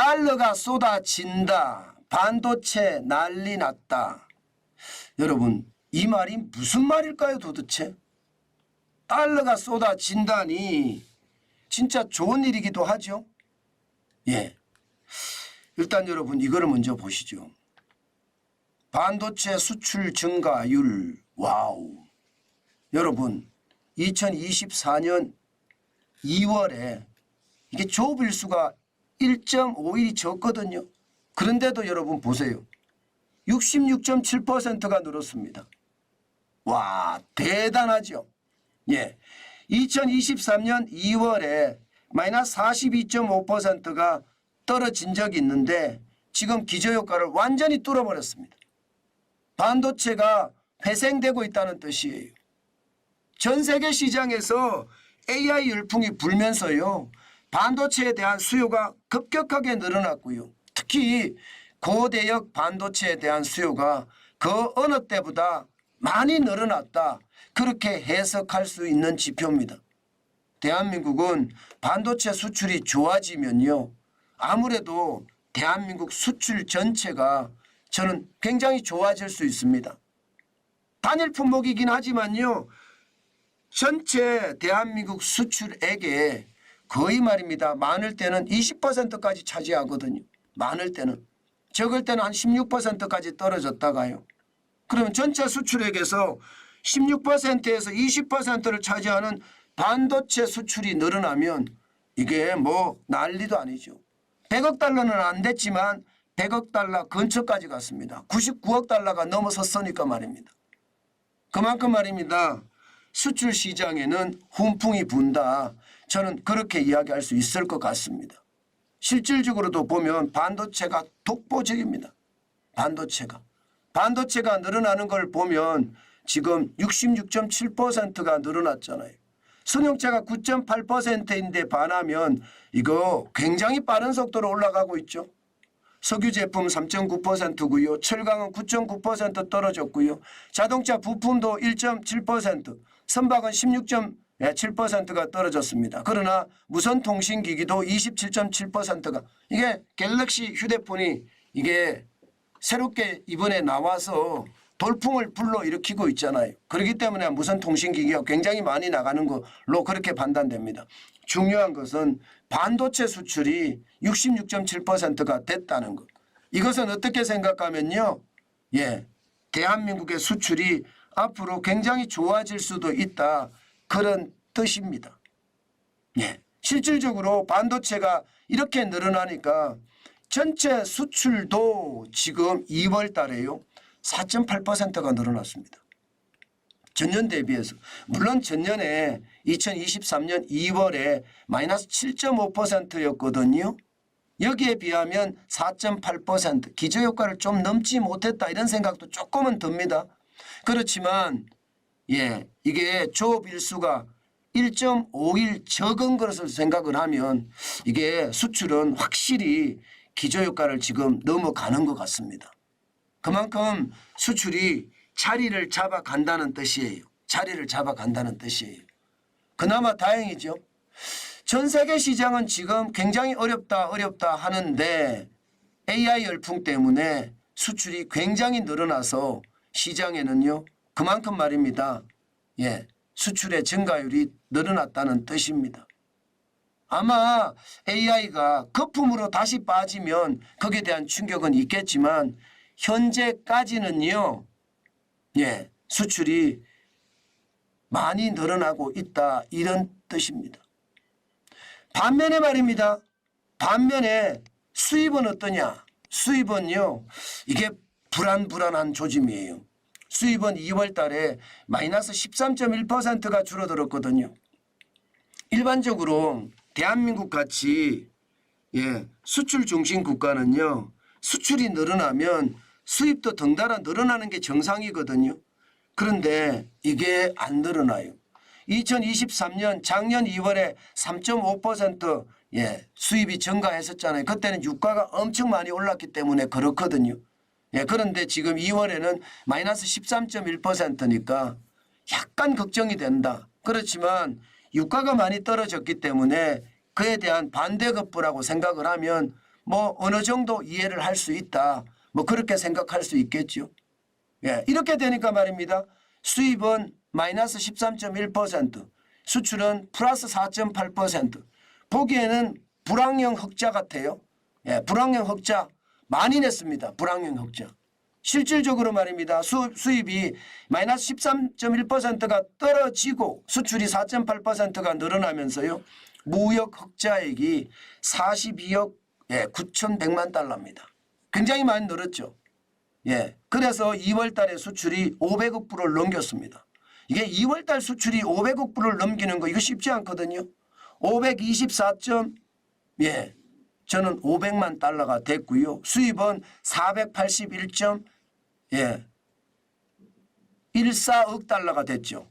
달러가 쏟아진다. 반도체 난리 났다. 여러분, 이 말이 무슨 말일까요, 도대체? 달러가 쏟아진다니 진짜 좋은 일이기도 하죠. 예. 일단 여러분 이거를 먼저 보시죠. 반도체 수출 증가율. 와우. 여러분 2024년 2월에 이게 조업일수가 1.5일이 적거든요. 그런데도 여러분 보세요. 66.7%가 늘었습니다. 와, 대단하죠. 예. 2023년 2월에 마이너스 42.5%가 떨어진 적이 있는데 지금 기저효과를 완전히 뚫어버렸습니다. 반도체가 회생되고 있다는 뜻이에요. 전 세계 시장에서 AI 열풍이 불면서요. 반도체에 대한 수요가 급격하게 늘어났고요. 특히 고대역 반도체에 대한 수요가 그 어느 때보다 많이 늘어났다. 그렇게 해석할 수 있는 지표입니다. 대한민국은 반도체 수출이 좋아지면요. 아무래도 대한민국 수출 전체가 저는 굉장히 좋아질 수 있습니다. 단일 품목이긴 하지만요. 전체 대한민국 수출액에 거의 말입니다. 많을 때는 20%까지 차지하거든요. 많을 때는. 적을 때는 한 16%까지 떨어졌다가요. 그러면 전체 수출액에서 16%에서 20%를 차지하는 반도체 수출이 늘어나면 이게 뭐 난리도 아니죠. 100억 달러는 안 됐지만 100억 달러 근처까지 갔습니다. 99억 달러가 넘어섰으니까 말입니다. 그만큼 말입니다. 수출 시장에는 훈풍이 분다. 저는 그렇게 이야기할 수 있을 것 같습니다. 실질적으로도 보면 반도체가 독보적입니다. 반도체가 늘어나는 걸 보면 지금 66.7%가 늘어났잖아요. 선용차가 9.8%인데 반하면 이거 굉장히 빠른 속도로 올라가고 있죠. 석유 제품 3.9%고요. 철강은 9.9% 떨어졌고요. 자동차 부품도 1.7%, 선박은 16.7%가 떨어졌습니다. 그러나 무선통신기기도 27.7%가 이게 갤럭시 휴대폰이 이게 새롭게 이번에 나와서 돌풍을 불러일으키고 있잖아요. 그렇기 때문에 무선통신기기가 굉장히 많이 나가는 걸로 그렇게 판단됩니다. 중요한 것은 반도체 수출이 66.7%가 됐다는 것. 이것은 어떻게 생각하면요. 예, 대한민국의 수출이 앞으로 굉장히 좋아질 수도 있다. 그런 뜻입니다. 예, 실질적으로 반도체가 이렇게 늘어나니까 전체 수출도 지금 2월 달에요. 4.8%가 늘어났습니다. 전년 대비해서. 물론 전년에 2023년 2월에 마이너스 7.5%였거든요. 여기에 비하면 4.8% 기저효과를 좀 넘지 못했다 이런 생각도 조금은 듭니다. 그렇지만 예, 이게 조업일수가 1.5일 적은 것을 생각을 하면 이게 수출은 확실히 기저효과를 지금 넘어가는 것 같습니다. 그만큼 수출이 자리를 잡아간다는 뜻이에요. 자리를 잡아간다는 뜻이에요. 그나마 다행이죠. 전 세계 시장은 지금 굉장히 어렵다 하는데 AI 열풍 때문에 수출이 굉장히 늘어나서 시장에는요. 그만큼 말입니다. 예, 수출의 증가율이 늘어났다는 뜻입니다. 아마 AI가 거품으로 다시 빠지면 거기에 대한 충격은 있겠지만 현재까지는요. 예, 수출이 많이 늘어나고 있다 이런 뜻입니다. 반면에 말입니다. 반면에 수입은 어떠냐? 수입은요. 이게 불안한 조짐이에요. 수입은 2월 달에 마이너스 13.1%가 줄어들었거든요. 일반적으로 대한민국 같이 예, 수출 중심 국가는요. 수출이 늘어나면 수입도 덩달아 늘어나는 게 정상이거든요. 그런데 이게 안 늘어나요. 2023년 작년 2월에 3.5% 예, 수입이 증가했었잖아요. 그때는 유가가 엄청 많이 올랐기 때문에 그렇거든요. 예, 그런데 지금 2월에는 마이너스 13.1%니까 약간 걱정이 된다. 그렇지만 유가가 많이 떨어졌기 때문에 그에 대한 반대급부라고 생각을 하면 뭐 어느 정도 이해를 할 수 있다. 뭐 그렇게 생각할 수 있겠죠. 예, 이렇게 되니까 말입니다. 수입은 마이너스 13.1%, 수출은 플러스 4.8%. 보기에는 불황형 흑자 같아요. 예, 불황형 흑자 많이 냈습니다. 불황형 흑자. 실질적으로 말입니다. 수입이 마이너스 13.1%가 떨어지고 수출이 4.8%가 늘어나면서요. 무역 흑자액이 42억 9,100만 달러입니다. 굉장히 많이 늘었죠. 예, 그래서 2월 달에 수출이 500억 불을 넘겼습니다. 이게 2월 달 수출이 500억 불을 넘기는 거 이거 쉽지 않거든요. 524. 저는 500만 달러가 됐고요. 수입은 481.14억 달러가 됐죠.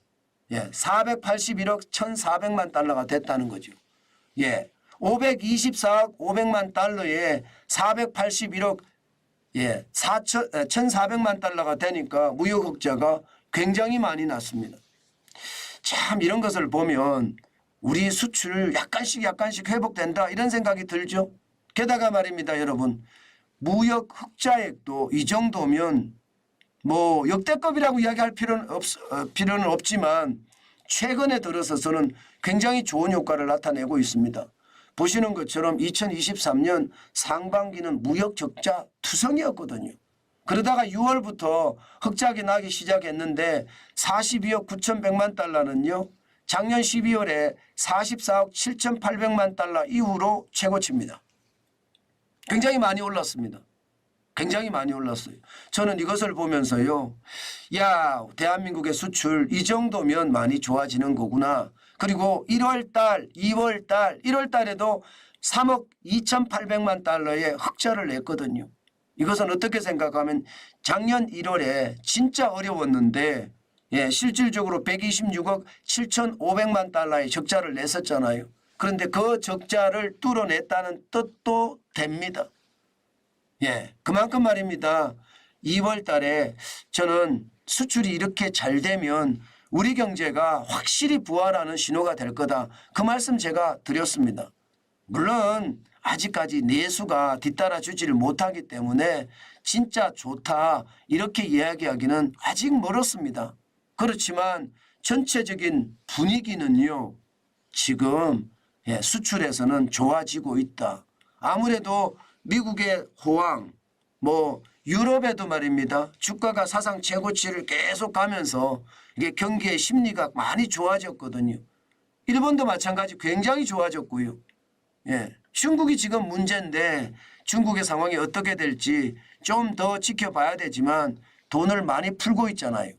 예, 481억 1,400만 달러가 됐다는 거죠. 예, 524억 500만 달러에 481억 1,400만 달러가 되니까 무역 흑자가 굉장히 많이 났습니다. 참 이런 것을 보면 우리 수출 약간씩 회복된다 이런 생각이 들죠. 게다가 말입니다, 여러분. 무역 흑자액도 이 정도면 뭐 역대급이라고 이야기할 필요는 없지만 최근에 들어서서는 굉장히 좋은 효과를 나타내고 있습니다. 보시는 것처럼 2023년 상반기는 무역 적자 투성이었거든요. 그러다가 6월부터 흑자가 나기 시작했는데 42억 9,100만 달러는요. 작년 12월에 44억 7,800만 달러 이후로 최고치입니다. 굉장히 많이 올랐습니다. 굉장히 많이 올랐어요. 저는 이것을 보면서요. 야, 대한민국의 수출 이 정도면 많이 좋아지는 거구나. 그리고 1월달, 2월달, 1월달에도 3억 2,800만 달러의 흑자를 냈거든요. 이것은 어떻게 생각하면 작년 1월에 진짜 어려웠는데 실질적으로 126억 7,500만 달러의 적자를 냈었잖아요. 그런데 그 적자를 뚫어냈다는 뜻도 됩니다. 그만큼 말입니다. 2월 달에 저는 수출이 이렇게 잘 되면 우리 경제가 확실히 부활하는 신호가 될 거다. 그 말씀 제가 드렸습니다. 물론 아직까지 내수가 뒤따라 주지를 못하기 때문에 진짜 좋다 이렇게 이야기하기는 아직 멀었습니다. 그렇지만 전체적인 분위기는요. 지금 수출에서는 좋아지고 있다. 아무래도 미국의 호황, 유럽에도 말입니다. 주가가 사상 최고치를 계속 가면서 이게 경기의 심리가 많이 좋아졌거든요. 일본도 마찬가지 굉장히 좋아졌고요. 중국이 지금 문제인데 중국의 상황이 어떻게 될지 좀 더 지켜봐야 되지만 돈을 많이 풀고 있잖아요.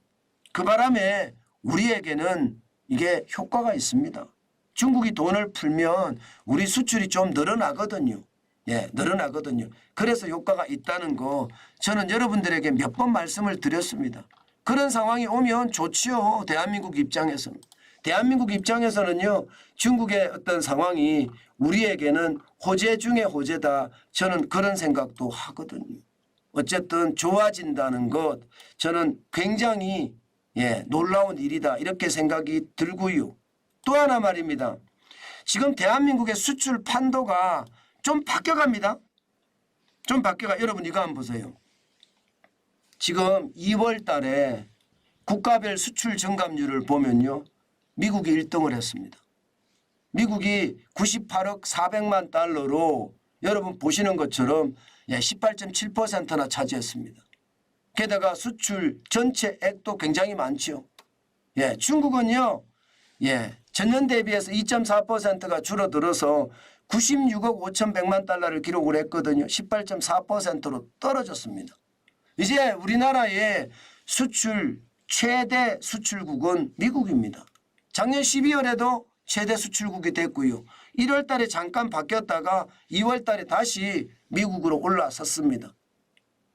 그 바람에 우리에게는 이게 효과가 있습니다. 중국이 돈을 풀면 우리 수출이 좀 늘어나거든요. 늘어나거든요. 그래서 효과가 있다는 거 저는 여러분들에게 몇 번 말씀을 드렸습니다. 그런 상황이 오면 좋지요. 대한민국 입장에서는. 대한민국 입장에서는요. 중국의 어떤 상황이 우리에게는 호재 중에 호재다. 저는 그런 생각도 하거든요. 어쨌든 좋아진다는 것 저는 굉장히 놀라운 일이다. 이렇게 생각이 들고요. 또 하나 말입니다. 지금 대한민국의 수출 판도가 좀 바뀌어갑니다. 좀 바뀌어가. 여러분 이거 한번 보세요. 지금 2월 달에 국가별 수출 증감률을 보면요. 미국이 1등을 했습니다. 미국이 98억 400만 달러로 여러분 보시는 것처럼 18.7%나 차지했습니다. 게다가 수출 전체액도 굉장히 많죠. 중국은요. 전년 대비해서 2.4%가 줄어들어서 96억 5,100만 달러를 기록을 했거든요. 18.4%로 떨어졌습니다. 이제 우리나라의 수출 최대 수출국은 미국입니다. 작년 12월에도 최대 수출국이 됐고요. 1월 달에 잠깐 바뀌었다가 2월 달에 다시 미국으로 올라섰습니다.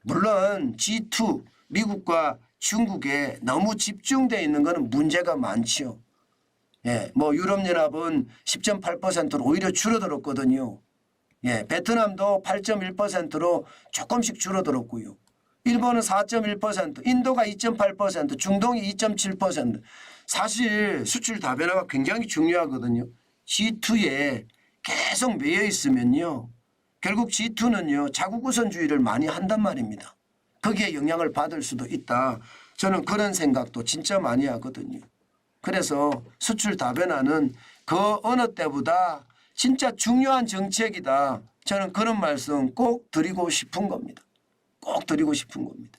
물론 G2 미국과 중국에 너무 집중되어 있는 것은 문제가 많지요. 유럽연합은 10.8%로 오히려 줄어들었거든요. 베트남도 8.1%로 조금씩 줄어들었고요. 일본은 4.1%, 인도가 2.8%, 중동이 2.7%. 사실 수출 다변화가 굉장히 중요하거든요. G2에 계속 매여 있으면요. 결국 G2는요 자국 우선주의를 많이 한단 말입니다. 거기에 영향을 받을 수도 있다. 저는 그런 생각도 진짜 많이 하거든요. 그래서 수출 다변화는 그 어느 때보다 진짜 중요한 정책이다. 저는 그런 말씀 꼭 드리고 싶은 겁니다. 꼭 드리고 싶은 겁니다.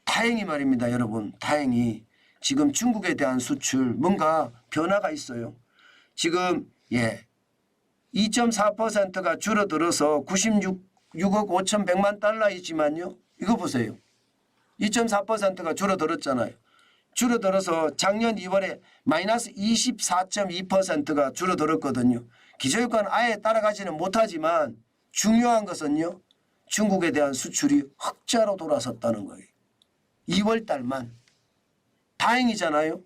다행히 말입니다, 여러분. 다행히 지금 중국에 대한 수출 뭔가 변화가 있어요. 지금 2.4%가 줄어들어서 96억 5,100만 달러이지만요. 이거 보세요. 2.4%가 줄어들었잖아요. 줄어들어서 작년 2월에 마이너스 24.2%가 줄어들었거든요. 기저효과는 아예 따라가지는 못하지만 중요한 것은요. 중국에 대한 수출이 흑자로 돌아섰다는 거예요. 2월 달만. 다행이잖아요.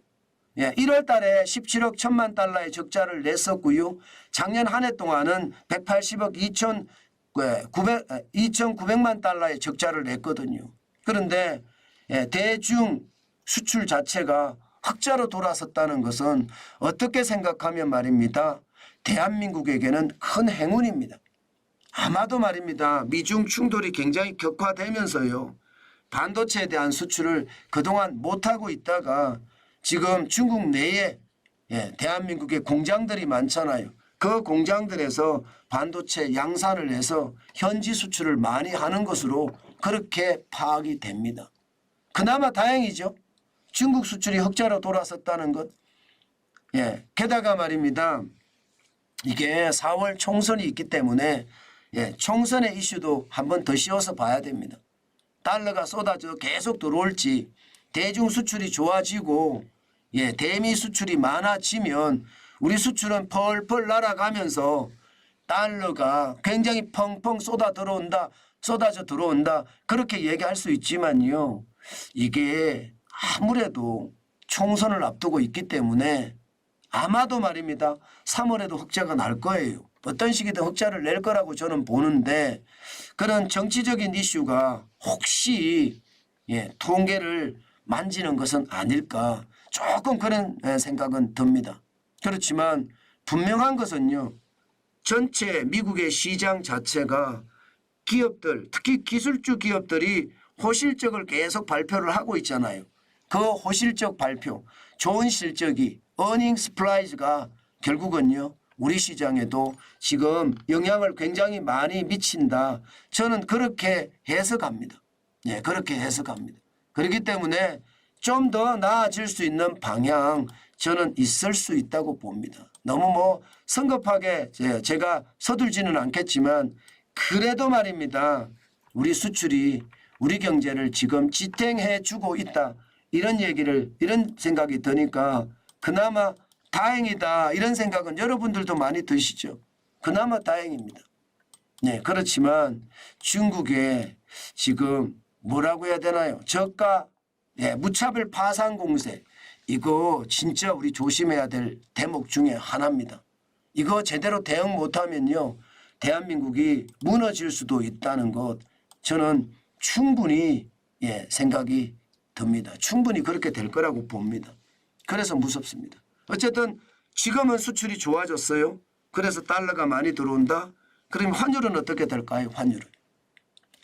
1월 달에 17억 1천만 달러의 적자를 냈었고요. 작년 한 해 동안은 180억 2,900만 달러의 적자를 냈거든요. 그런데 대중 수출 자체가 흑자로 돌아섰다는 것은 어떻게 생각하면 말입니다. 대한민국에게는 큰 행운입니다. 아마도 말입니다. 미중 충돌이 굉장히 격화되면서요. 반도체에 대한 수출을 그동안 못하고 있다가 지금 중국 내에 대한민국의 공장들이 많잖아요. 그 공장들에서 반도체 양산을 해서 현지 수출을 많이 하는 것으로 그렇게 파악이 됩니다. 그나마 다행이죠. 중국 수출이 흑자로 돌아섰다는 것. 게다가 말입니다. 이게 4월 총선이 있기 때문에 총선의 이슈도 한번 더 씌워서 봐야 됩니다. 달러가 쏟아져 계속 들어올지 대중 수출이 좋아지고 대미 수출이 많아지면 우리 수출은 펄펄 날아가면서 달러가 굉장히 펑펑 쏟아져 들어온다 그렇게 얘기할 수 있지만요. 이게 아무래도 총선을 앞두고 있기 때문에 아마도 말입니다. 3월에도 흑자가 날 거예요. 어떤 식이든 흑자를 낼 거라고 저는 보는데 그런 정치적인 이슈가 혹시 통계를 만지는 것은 아닐까 조금 그런 생각은 듭니다. 그렇지만 분명한 것은요. 전체 미국의 시장 자체가 기업들 특히 기술주 기업들이 호실적을 계속 발표를 하고 있잖아요. 그 호실적 발표 좋은 실적이 어닝 스프라이즈가 결국은요. 우리 시장에도 지금 영향을 굉장히 많이 미친다. 저는 그렇게 해석합니다. 그렇게 해석합니다. 그렇기 때문에 좀 더 나아질 수 있는 방향 저는 있을 수 있다고 봅니다. 너무 성급하게 제가 서둘지는 않겠지만 그래도 말입니다. 우리 수출이 우리 경제를 지금 지탱해 주고 있다. 이런 생각이 드니까 그나마 다행이다. 이런 생각은 여러분들도 많이 드시죠. 그나마 다행입니다. 그렇지만 중국에 지금 뭐라고 해야 되나요? 저가 무차별 파산 공세 이거 진짜 우리 조심해야 될 대목 중에 하나입니다. 이거 제대로 대응 못하면요. 대한민국이 무너질 수도 있다는 것 저는 충분히 생각이 듭니다. 충분히 그렇게 될 거라고 봅니다. 그래서 무섭습니다. 어쨌든 지금은 수출이 좋아졌어요. 그래서 달러가 많이 들어온다. 그럼 환율은 어떻게 될까요? 환율은.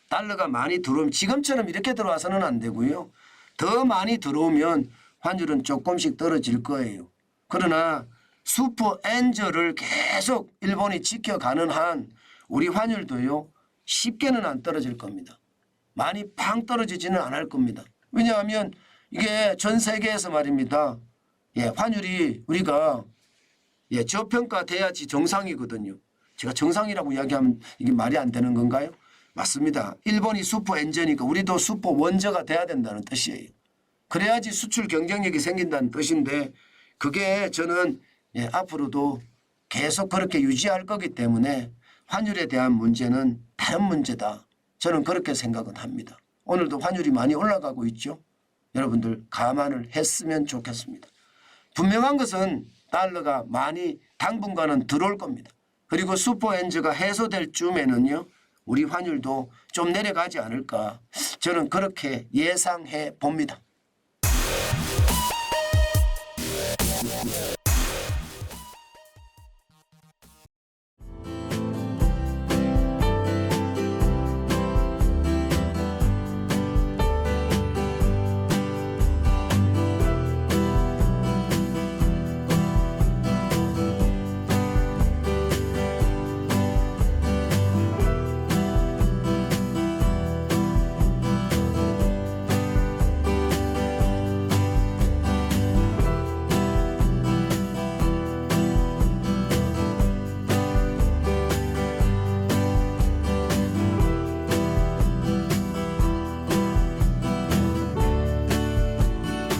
달러가 많이 들어오면 지금처럼 이렇게 들어와서는 안 되고요. 더 많이 들어오면 환율은 조금씩 떨어질 거예요. 그러나 슈퍼 엔저를 계속 일본이 지켜가는 한 우리 환율도요. 쉽게는 안 떨어질 겁니다. 많이 팡 떨어지지는 않을 겁니다. 왜냐하면 이게 전 세계에서 말입니다. 환율이 우리가 저평가돼야지 정상이거든요. 제가 정상이라고 이야기하면 이게 말이 안 되는 건가요? 맞습니다. 일본이 슈퍼 엔저니까 우리도 슈퍼 원저가 돼야 된다는 뜻이에요. 그래야지 수출 경쟁력이 생긴다는 뜻인데 그게 저는 앞으로도 계속 그렇게 유지할 거기 때문에 환율에 대한 문제는 다른 문제다. 저는 그렇게 생각은 합니다. 오늘도 환율이 많이 올라가고 있죠. 여러분들 감안을 했으면 좋겠습니다. 분명한 것은 달러가 많이 당분간은 들어올 겁니다. 그리고 슈퍼엔저가 해소될 쯤에는요. 우리 환율도 좀 내려가지 않을까. 저는 그렇게 예상해 봅니다.